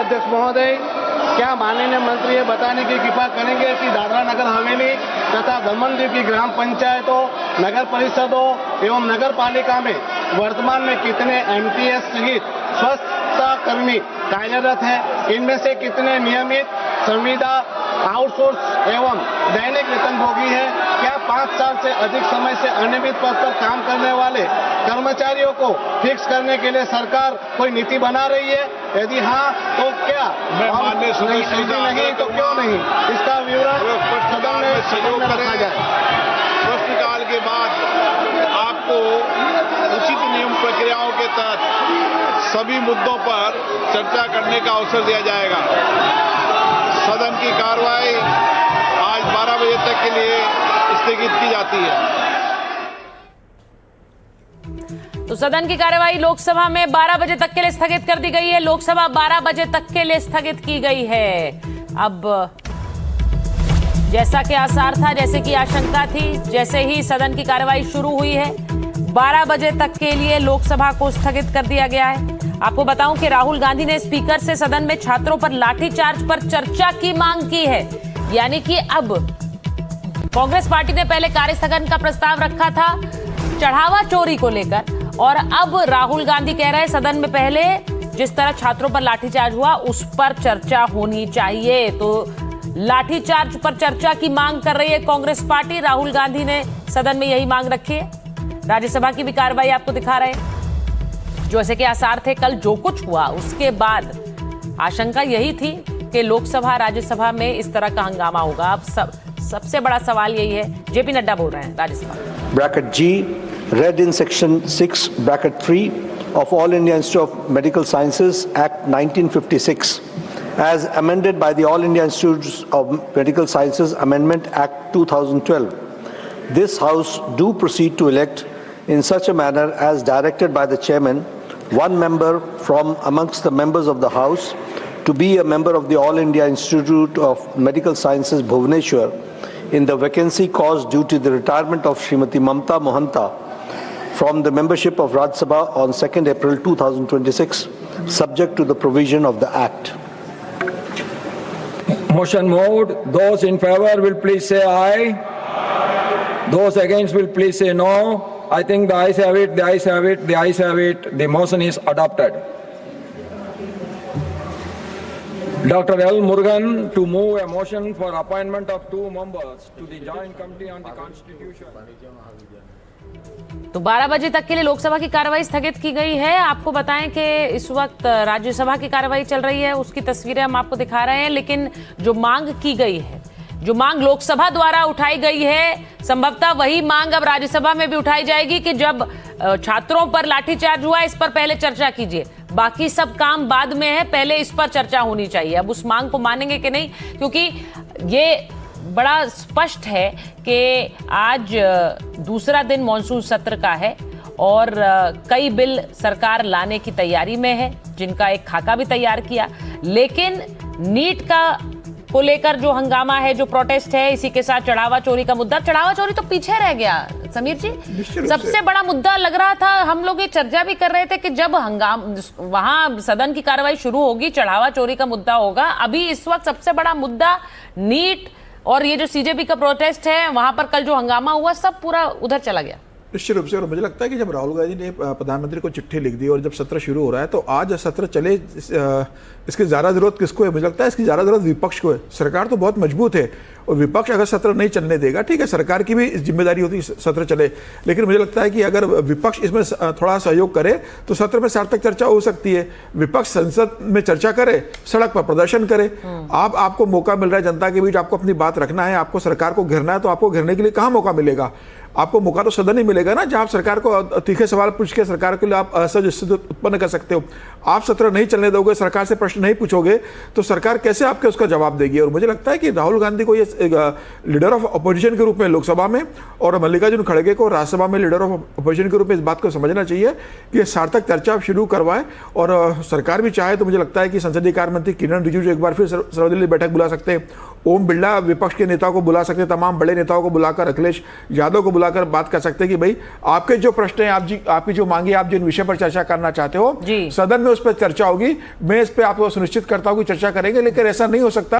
अध्यक्ष महोदय, क्या माननीय मंत्री ये बताने की कृपा करेंगे कि दादरा नगर हवेली तथा दमन-दीव की ग्राम पंचायतों, नगर परिषदों एवं नगर पालिका में वर्तमान में कितने एमटीएस सहित स्वच्छता कर्मी कार्यरत हैं? इनमें से कितने नियमित, संविदा, आउटसोर्स एवं दैनिक वेतनभोगी है? क्या 5 साल से अधिक समय से अनियमित पद पर काम करने वाले कर्मचारियों को फिक्स करने के लिए सरकार कोई नीति बना रही है? यदि हाँ तो क्या? नहीं तो क्यों नहीं? इसका विवरण सदन में रखा जाए। प्रश्नकाल के बाद आपको उचित नियम प्रक्रियाओं के तहत सभी मुद्दों पर चर्चा करने का अवसर दिया जाएगा। सदन की कार्रवाई आज 12 बजे तक के लिए स्थगित की जाती है। तो सदन की कार्यवाही लोकसभा में 12 बजे तक के लिए स्थगित कर दी गई है। लोकसभा 12 बजे तक के लिए स्थगित की गई है। अब जैसा कि आसार था, जैसे कि आशंका थी, जैसे ही सदन की कार्यवाही शुरू हुई है, 12 बजे तक के लिए लोकसभा को स्थगित कर दिया गया है। आपको बताऊं कि राहुल गांधी ने स्पीकर से सदन में छात्रों पर लाठीचार्ज पर चर्चा की मांग की है। यानी कि अब कांग्रेस पार्टी ने पहले कार्यस्थगन का प्रस्ताव रखा था चढ़ावा चोरी को लेकर, और अब राहुल गांधी कह रहे हैं सदन में पहले जिस तरह छात्रों पर लाठीचार्ज हुआ उस पर चर्चा होनी चाहिए। तो लाठीचार्ज पर चर्चा की मांग कर रही है कांग्रेस पार्टी। राहुल गांधी ने सदन में यही मांग रखी है। राज्यसभा की भी कार्रवाई आपको दिखा रहे हैं। जैसे कि आसार थे, कल जो कुछ हुआ उसके बाद आशंका यही थी कि लोकसभा राज्यसभा में इस तरह का हंगामा होगा। अब सबसे बड़ा सवाल यही है, जेपी नड्डा बोल रहे हैं Rajya Sabha. Bracket G, read in section 6 bracket 3 of All India Institute of Medical Sciences Act 1956 as amended by the All India Institutes of Medical Sciences Amendment Act 2012. This House do proceed to elect in such a manner as directed by the chairman one member from amongst the members of the House to be a member of the All India Institute of Medical Sciences Bhubaneswar in the vacancy caused due to the retirement of Srimati Mamta Mohanta from the membership of Rajya Sabha on 2nd April 2026, subject to the provision of the Act. Motion moved. Those in favor will please say aye. Those against will please say no. I think the ayes have it, the ayes have it, the ayes have it. The motion is adopted. Dr. L. Murugan to move a motion for appointment of 2 members to the Joint Committee on the Constitution. तो 12 बजे तक के लिए लोकसभा की कार्रवाई स्थगित की गई है। आपको बताएं कि इस वक्त राज्यसभा की कार्रवाई चल रही है, उसकी तस्वीरें हम आपको दिखा रहे हैं। लेकिन जो मांग की गई है, जो मांग लोकसभा द्वारा उठाई गई है, संभवतः वही मांग अब राज्यसभा में भी उठाई जाएगी कि जब छात्रों पर लाठीचार्ज हुआ इस पर पहले चर्चा कीजिए, बाकी सब काम बाद में है, पहले इस पर चर्चा होनी चाहिए। अब उस मांग को मानेंगे कि नहीं, क्योंकि ये बड़ा स्पष्ट है कि आज दूसरा दिन मॉनसून सत्र का है और कई बिल सरकार लाने की तैयारी में है, जिनका एक खाका भी तैयार किया। लेकिन नीट का को लेकर जो हंगामा है, जो प्रोटेस्ट है, इसी के साथ चढ़ावा चोरी का मुद्दा, चढ़ावा चोरी तो पीछे रह गया समीर जी। सबसे बड़ा मुद्दा लग रहा था, हम लोग ये चर्चा भी कर रहे थे कि जब वहां सदन की कार्रवाई शुरू होगी चढ़ावा चोरी का मुद्दा होगा। अभी इस वक्त सबसे बड़ा मुद्दा नीट और ये जो सीजेपी का प्रोटेस्ट है, वहां पर कल जो हंगामा हुआ, सब पूरा उधर चला गया। निश्चित रूप से। और मुझे लगता है कि जब राहुल गांधी ने प्रधानमंत्री को चिट्ठी लिख दी और जब सत्र शुरू हो रहा है तो आज सत्र चले, इसकी ज़्यादा जरूरत किसको है? मुझे लगता है इसकी ज़्यादा जरूरत विपक्ष को है। सरकार तो बहुत मजबूत है और विपक्ष अगर सत्र नहीं चलने देगा, ठीक है, सरकार की भी जिम्मेदारी होती है सत्र चले, लेकिन मुझे लगता है कि अगर विपक्ष इसमें थोड़ा सहयोग करे तो सत्र में सार्थक चर्चा हो सकती है। विपक्ष संसद में चर्चा करे, सड़क पर प्रदर्शन करे। आपको मौका मिल रहा है जनता के बीच, आपको अपनी बात रखना है, आपको सरकार को घेरना है, तो आपको घेरने के लिए कहाँ मौका मिलेगा? आपको मौका तो सदन ही मिलेगा ना, जहां आप सरकार को तीखे सवाल पूछ के सरकार के लिए आप असहज स्थिति उत्पन्न कर सकते हो। आप सत्र नहीं चलने दोगे, सरकार से प्रश्न नहीं पूछोगे, तो सरकार कैसे आपके उसका जवाब देगी? और मुझे लगता है कि राहुल गांधी को ये लीडर ऑफ अपोजिशन के रूप में लोकसभा में और मल्लिकार्जुन खड़गे को राज्यसभा में लीडर ऑफ अपोजिशन के रूप में इस बात को समझना चाहिए कि सार्थक चर्चा शुरू करवाए। और सरकार भी चाहे तो मुझे लगता है कि संसदीय कार्य मंत्री किरण रिजिजू एक बार फिर सर्वदलीय बैठक बुला सकते हैं। ओम बिरला विपक्ष के नेताओं को बुला सकते, तमाम बड़े नेताओं को बुलाकर, अखिलेश यादव को बुलाकर बात कर सकते हैं कि भाई आपके जो प्रश्न हैं, आपकी जो मांगे, आप जिन विषय पर चर्चा करना चाहते हो, सदन में उस पर चर्चा होगी। मैं इस पर आपको सुनिश्चित करता हूं कि चर्चा करेंगे, लेकिन ऐसा नहीं हो सकता